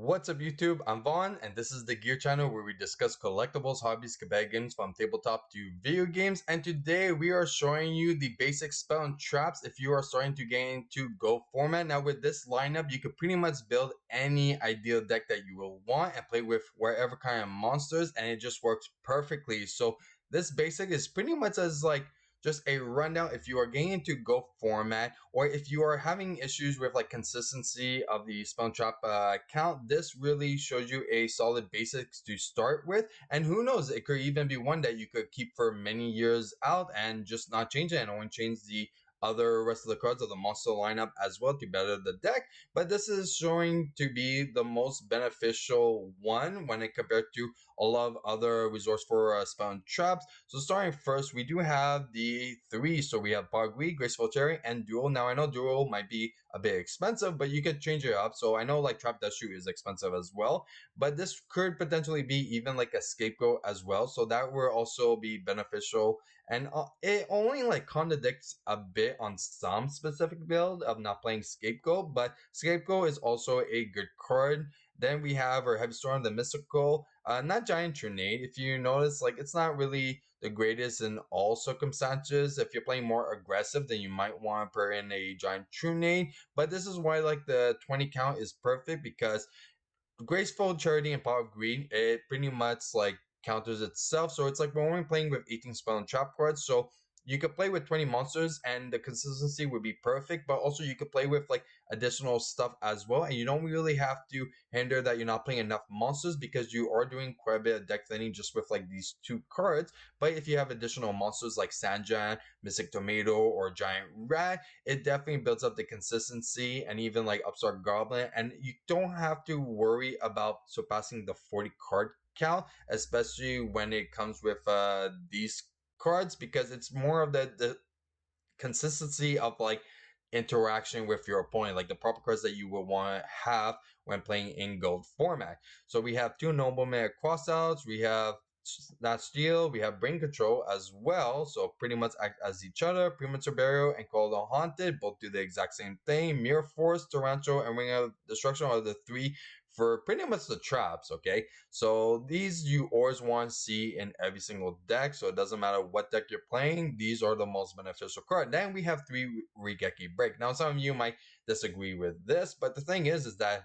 What's up YouTube? I'm Vaughn and this is the Gear channel where we discuss collectibles, hobbies, competitive games from tabletop to video games. And today we are showing you the basic spell and traps if you are starting to get into Go format. Now with this lineup, you could pretty much build any ideal deck that you will want and play with whatever kind of monsters, and it just works perfectly. So this basic is pretty much as like just a rundown if you are getting into Go format, or if you are having issues with like consistency of the spell and trap count. This really shows you a solid basics to start with, and who knows, it could even be one that you could keep for many years out and just not change it and only change the other rest of the cards of the monster lineup as well to better the deck. But this is showing to be the most beneficial one when it compared to a lot of other resource for spell and traps. So starting first, we do have the three. So we have VaughnGear, Graceful Cherry, and Duel. Now I know Duel might be a bit expensive, but you could change it up. So I know like Trap Death Shoot is expensive as well, but this could potentially be even like a scapegoat as well. So that will also be beneficial. And it only like contradicts a bit on some specific build of not playing Scapegoat, but Scapegoat is also a good card. Then we have our Heavy Storm, the Mystical, not Giant Trinade. If you notice, like it's not really the greatest in all circumstances. If you're playing more aggressive, then you might want to put in a Giant Trinade. But this is why like the 20 count is perfect, because Graceful, Charity, and Power of Greed, it pretty much like counters itself. So it's like we're only playing with 18 spell and trap cards. So you could play with 20 monsters and the consistency would be perfect, but also you could play with like additional stuff as well. And you don't really have to hinder that you're not playing enough monsters, because you are doing quite a bit of deck thinning just with like these two cards. But if you have additional monsters like Sanjan, Mystic Tomato, or Giant Rat, it definitely builds up the consistency, and even like Upstart Goblin, and you don't have to worry about surpassing the 40 card count, especially when it comes with these cards, because it's more of the consistency of like interaction with your opponent, like the proper cards that you would want to have when playing in gold format. So we have two nobleman crossouts, we have that steal, we have brain control as well, so pretty much act as each other. Premature burial and call the haunted both do the exact same thing. Mirror force, torrential, and ring of destruction are the three for pretty much the traps. Okay, so these you always want to see in every single deck, so it doesn't matter what deck you're playing, these are the most beneficial card. Then we have three Regeki break. Now some of you might disagree with this, but the thing is that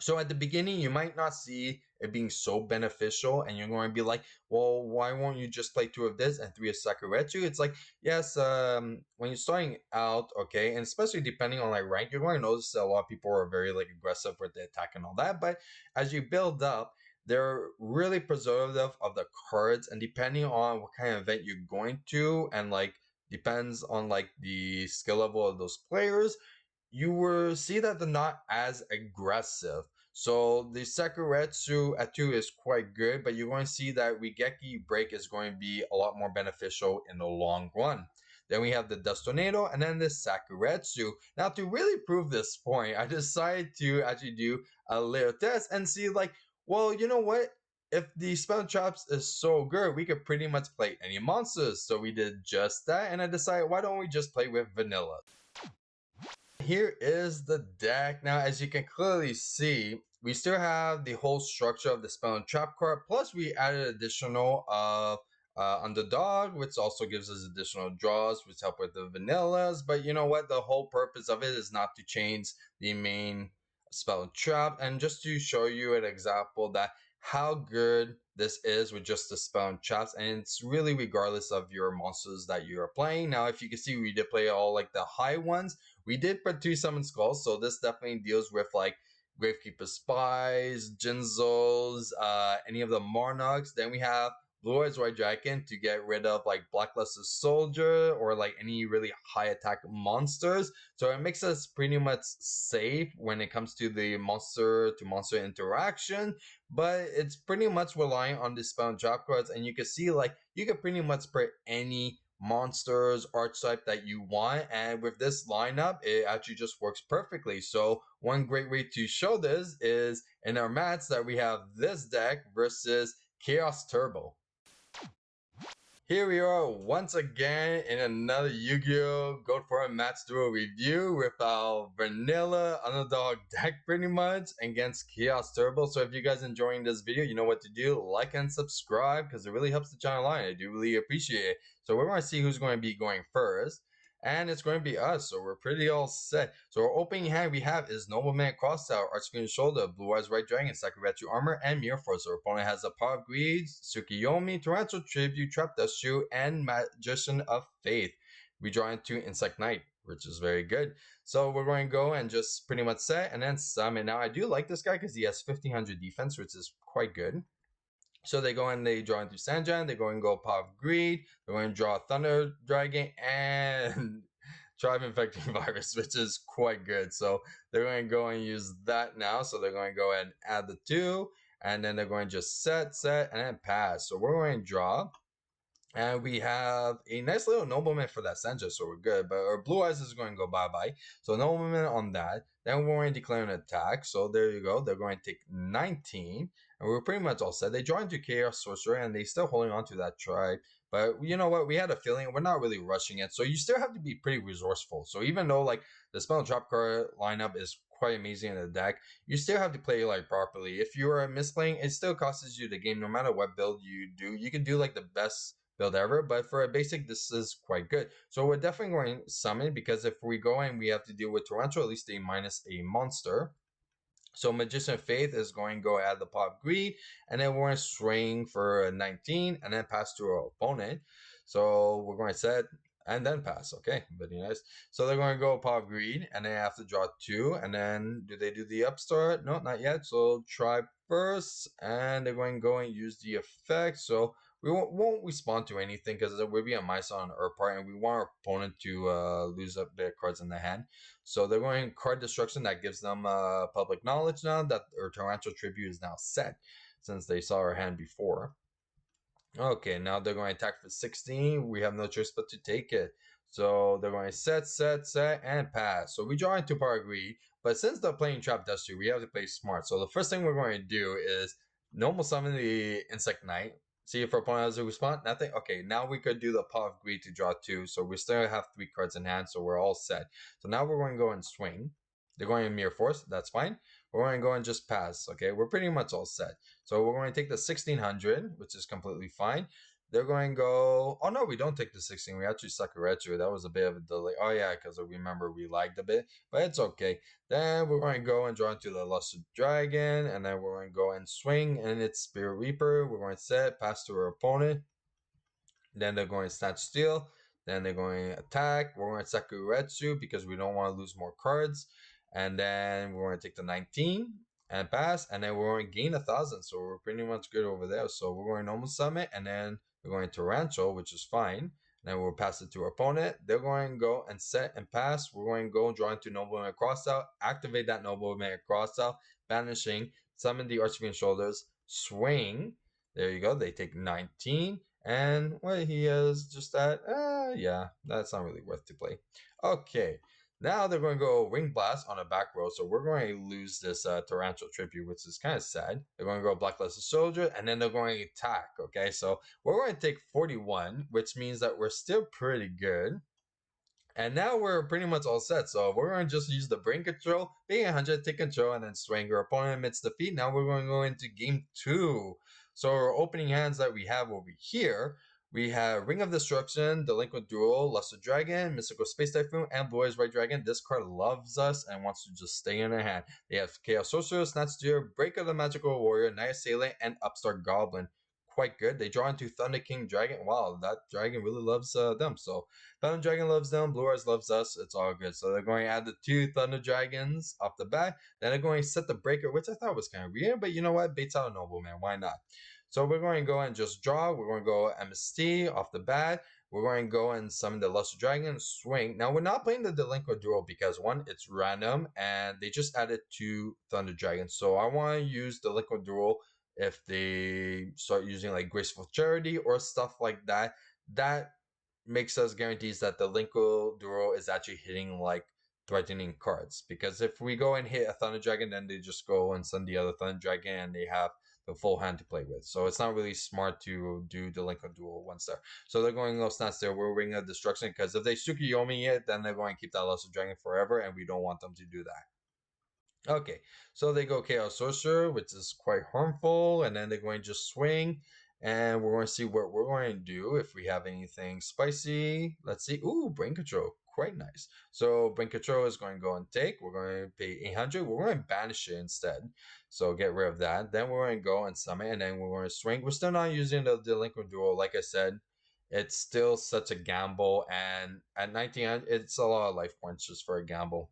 so at the beginning, you might not see it being so beneficial, and you're going to be like, well, why won't you just play two of this and three of Sakuretsu? It's like, yes, when you're starting out, okay, and especially depending on like rank, you're going to notice that a lot of people are very like aggressive with the attack and all that. But as you build up, they're really preservative of the cards, and depending on what kind of event you're going to, and like depends on like the skill level of those players, you will see that they're not as aggressive. So the Sakuretsu at 2 is quite good, but you're going to see that Regeki break is going to be a lot more beneficial in the long run. Then we have the Dust Tornado and then the Sakuretsu. Now to really prove this point, I decided to actually do a little test and see like, well, you know what? If the spell traps is so good, we could pretty much play any monsters. So we did just that, and I decided, why don't we just play with vanilla? Here is the deck. Now, as you can clearly see, we still have the whole structure of the spell and trap card, plus we added additional underdog, which also gives us additional draws, which help with the vanillas. But you know what, the whole purpose of it is not to change the main spell and trap, and just to show you an example that how good this is with just the spell and traps, and it's really regardless of your monsters that you are playing. Now if you can see, we did play all like the high ones. We did put 2 summon skulls, so this definitely deals with like Gravekeeper Spies, Jinzos, any of the Monarchs. Then we have Blue Eyes White Dragon to get rid of like Blackluster Soldier or like any really high attack monsters. So it makes us pretty much safe when it comes to the monster to monster interaction, but it's pretty much relying on the spell and trap cards, and you can see like you can pretty much put any monsters archetype that you want, and with this lineup it actually just works perfectly. So one great way to show this is in our mats that we have this deck versus Chaos Turbo. Here we are once again in another Yu-Gi-Oh! Gold Forum Match Duel review with our vanilla underdog deck pretty much against Chaos Turbo. So if you guys enjoying this video, you know what to do. Like and subscribe because it really helps the channel out. I do really appreciate it. So we're going to see who's going to be going first. And it's going to be us, so we're pretty all set. So our opening hand we have is Nobleman Crosstower, Archfiend Shoulder, Blue Eyes White Dragon, Sakuretsu Armor, and Mirror Force. Our opponent has a Power of Greed, Tsukiyomi, Torrential Tribute, Trap Dust Shoe, and Magician of Faith. We draw into Insect Knight, which is very good. So we're going to go and just pretty much set and then summon. Now I do like this guy because he has 1500 defense, which is quite good. So they go and they draw into Sanjan, they go and go Power of Greed, they're going to draw Thunder Dragon and Tribe Infecting Virus, which is quite good. So they're going to go and use that now. So they're going to go and add the two, and then they're going to just set, and then pass. So we're going to draw. And we have a nice little nobleman for that Senja, so we're good. But our Blue Eyes is going to go bye-bye. So nobleman on that. Then we're going to declare an attack. So there you go. They're going to take 19. And we're pretty much all set. They draw into Chaos Sorcerer, and they still holding on to that tribe. But you know what? We had a feeling we're not really rushing it. So you still have to be pretty resourceful. So even though like the spell drop card lineup is quite amazing in the deck, you still have to play like properly. If you are misplaying, it still costs you the game no matter what build you do. You can do like the best build ever, but for a basic this is quite good. So we're definitely going to summon, because if we go and we have to deal with Torrential, at least a minus a monster. So Magician of Faith is going to go add the Pot of Greed, and then we're going to swing for a 19 and then pass to our opponent. So we're going to set and then pass. Okay, very nice. So they're going to go Pot of Greed, and then have to draw two, and then do they do the upstart? No, not yet. So try first, and they're going to go and use the effect. So we won't respond to anything because it will be a mice on our part, and we want our opponent to lose up their cards in the hand. So they're going card destruction. That gives them public knowledge now that our torrential tribute is now set, since they saw our hand before. Okay, now they're going to attack for 16. We have no choice but to take it. So they're going to set, and pass. So we draw into Power Greed, but since they're playing Trap Duster, we have to play smart. So the first thing we're going to do is normal summon the Insect Knight. See if our opponent has a response. Nothing. Okay, now we could do the Power of Greed to draw two. So we still have 3 cards in hand, so we're all set. So now we're going to go and swing. They're going in Mirror Force. That's fine. We're going to go and just pass. Okay, we're pretty much all set. So we're going to take the 1600, which is completely fine. They're going to go. Oh no, we don't take the 16. We actually Sakuretsu. That was a bit of a delay. Oh yeah, because I remember we lagged a bit, but it's okay. Then we're going to go and draw into the Luster Dragon, and then we're going to go and swing, and it's Spirit Reaper. We're going to set, pass to our opponent. Then they're going to Snatch Steal. Then they're going to attack. We're going to Sakuretsu because we don't want to lose more cards. And then we're going to take the 19 and pass. And then we're going to gain 1,000. So we're pretty much good over there. So we're going to normal summit. And then we're going to Torrential, which is fine. And then we'll pass it to our opponent. They're going to go and set and pass. We're going to go and draw into Nobleman Crossout. Activate that Nobleman Crossout. Banishing. Summon the Archfiend Shoulders. Swing. There you go. They take 19. And what he has just that, yeah, that's not really worth to play. Okay, now they're going to go Ring Blast on a back row, so we're going to lose this Torrential Tribute, which is kind of sad. They're going to go Blacklisted Soldier, and then they're going to attack, okay? So we're going to take 41, which means that we're still pretty good. And now we're pretty much all set. So we're going to just use the brain control, being 100, take control, and then swing. Our opponent admits defeat. Now we're going to go into game 2. So our opening hands that we have over here, we have Ring of Destruction, Delinquent Duel, Luster Dragon, Mystical Space Typhoon, and Blue Eyes White Dragon. This card loves us and wants to just stay in our hand. They have Chaos Sorcerer, Snatch Steer, Break of the Magical Warrior, Night Assailant, and Upstart Goblin. Quite good. They draw into Thunder King Dragon. Wow, that dragon really loves them. So Thunder Dragon loves them. Blue Eyes loves us. It's all good. So they're going to add the 2 Thunder Dragons off the bat. Then they're going to set the Breaker, which I thought was kind of weird. But you know what? Baits out a Nobleman. Why not? So we're going to go and just draw. We're going to go MST off the bat. We're going to go and summon the Luster Dragon, swing. Now, we're not playing the Delinquent Duel because, one, it's random, and they just added 2 Thunder Dragons. So I want to use Delinquent Duel if they start using like Graceful Charity or stuff like that. That makes us guarantees that the Linko Duro is actually hitting like threatening cards. Because if we go and hit a Thunder Dragon, then they just go and send the other Thunder Dragon and they have the full hand to play with. So it's not really smart to do the Link of Duel once there. So they're going no stance there. We're Ring of Destruction because if they Tsukiyomi it, then they're going to keep that Luster Dragon forever, and we don't want them to do that. Okay, so they go Chaos Sorcerer, which is quite harmful, and then they're going to just swing, and we're going to see what we're going to do if we have anything spicy. Let's see. Ooh, Brain Control, quite nice. So Brain Control is going to go and take. We're going to pay 800. We're going to banish it instead, so get rid of that. Then we're going to go and summon, and then we're going to swing. We're still not using the Delinquent Duel, like I said. It's still such a gamble, and at 1900, it's a lot of life points just for a gamble.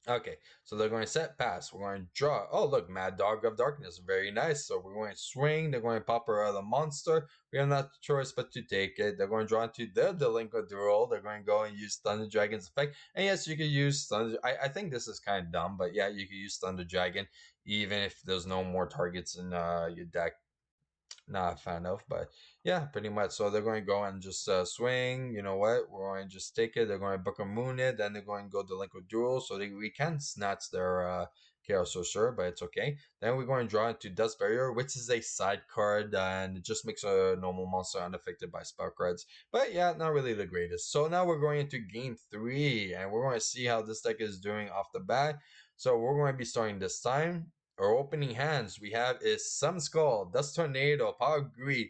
Okay, so they're going to set pass. We're going to draw. Oh, look, Mad Dog of Darkness. Very nice. So we're going to swing. They're going to pop our other monster. We have no choice but to take it. They're going to draw into the Delinquent Duel. They're going to go and use Thunder Dragon's effect. And yes, you could use Thunder. I think this is kind of dumb, but yeah, you could use Thunder Dragon even if there's no more targets in your deck. Not a fan of, but yeah, pretty much. So they're going to go and just swing. You know what? We're going to just take it. They're going to Book of Moon it. Then they're going to go Delinquent Duel. So we can snatch their Chaos Sorcerer, but it's okay. Then we're going to draw into Dust Barrier, which is a side card, and it just makes a normal monster unaffected by spell cards. But yeah, not really the greatest. So now we're going into Game 3, and we're going to see how this deck is doing off the bat. So we're going to be starting this time. Our opening hands we have is Sun Skull, Dust Tornado, Power of Greed,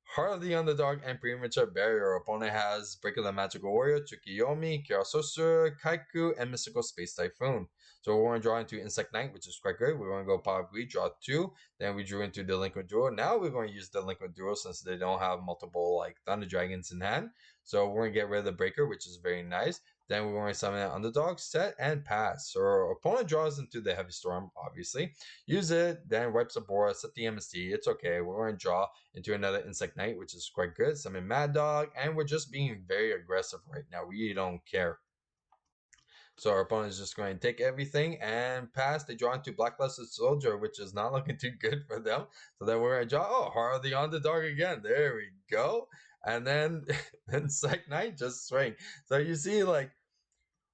Heart of the Underdog, and Premature Barrier. Our opponent has Break of the Magical Warrior, Tsukiyomi, Chaos Sorcerer, Kaiku, and Mystical Space Typhoon. So we're going to draw into Insect Knight, which is quite good. We're going to go Power of Greed, draw 2. Then we drew into Delinquent Duel. Now we're going to use Delinquent Duel since they don't have multiple like Thunder Dragons in hand. So we're going to get rid of the Breaker, which is very nice. Then we're going to summon an Underdog, set, and pass. So our opponent draws into the Heavy Storm, obviously. Use it, then wipes the board, set the MST. It's okay. We're going to draw into another Insect Knight, which is quite good. Summon Mad Dog, and we're just being very aggressive right now. We don't care. So our opponent is just going to take everything and pass. They draw into Blacklisted Soldier, which is not looking too good for them. So then we're going to draw, oh, Heart of the Underdog again. There we go. And then Insect Knight just swing. So you see, like,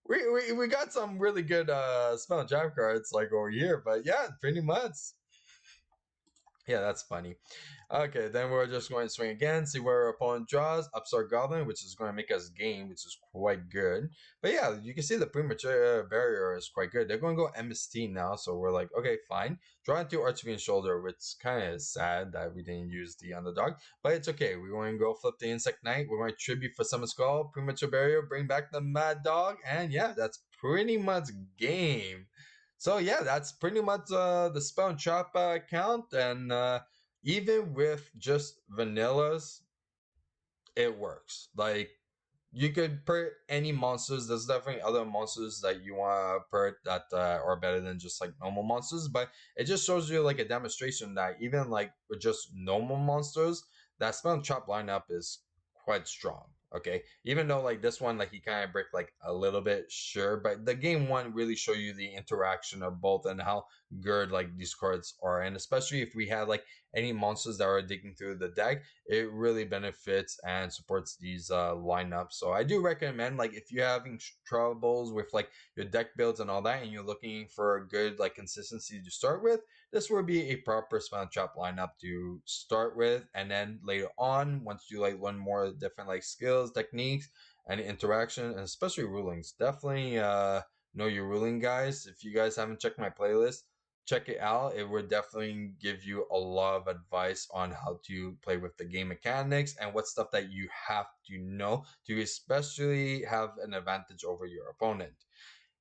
we got some really good spell and trap cards like over here, but yeah, pretty much. Yeah, that's funny. Okay, then we're just going to swing again, see where our opponent draws. Upstart Goblin, which is going to make us gain, which is quite good. But yeah, you can see the Premature Barrier is quite good. They're going to go MST now, so we're like, okay, fine. Draw into Archfiend Shoulder, which kind of is sad that we didn't use the Underdog. But it's okay. We're going to go flip the Insect Knight. We're going to Tribute for Summon Skull, Premature Barrier, bring back the Mad Dog. And yeah, that's pretty much game. So yeah, that's pretty much the spell and trap count, and even with just vanillas, it works. Like you could put any monsters. There's definitely other monsters that you want to put that are better than just like normal monsters, but it just shows you like a demonstration that even like with just normal monsters, that spell and trap lineup is quite strong. Okay, even though like this one, like you kind of break like a little bit, sure, but the game one really show you the interaction of both and how good like these cards are, and especially if we had like any monsters that are digging through the deck, it really benefits and supports these lineups. So I do recommend, like, if you're having troubles with like your deck builds and all that, and you're looking for a good like consistency to start with, this would be a proper spell trap lineup to start with, and then later on, once you like learn more different like skills, techniques, and interaction, and especially rulings, definitely know your ruling, guys. If you guys haven't checked my playlist, check it out. It would definitely give you a lot of advice on how to play with the game mechanics and what stuff that you have to know to especially have an advantage over your opponent.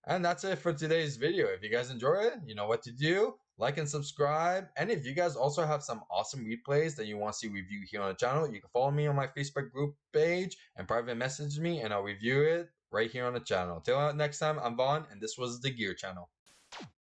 And that's it for today's video. If you guys enjoy it, you know what to do. Like and subscribe. And if you guys also have some awesome replays that you want to see review here on the channel, you can follow me on my Facebook group page and private message me, and I'll review it right here on the channel. Till next time, I'm Vaughn, and this was the Gear Channel.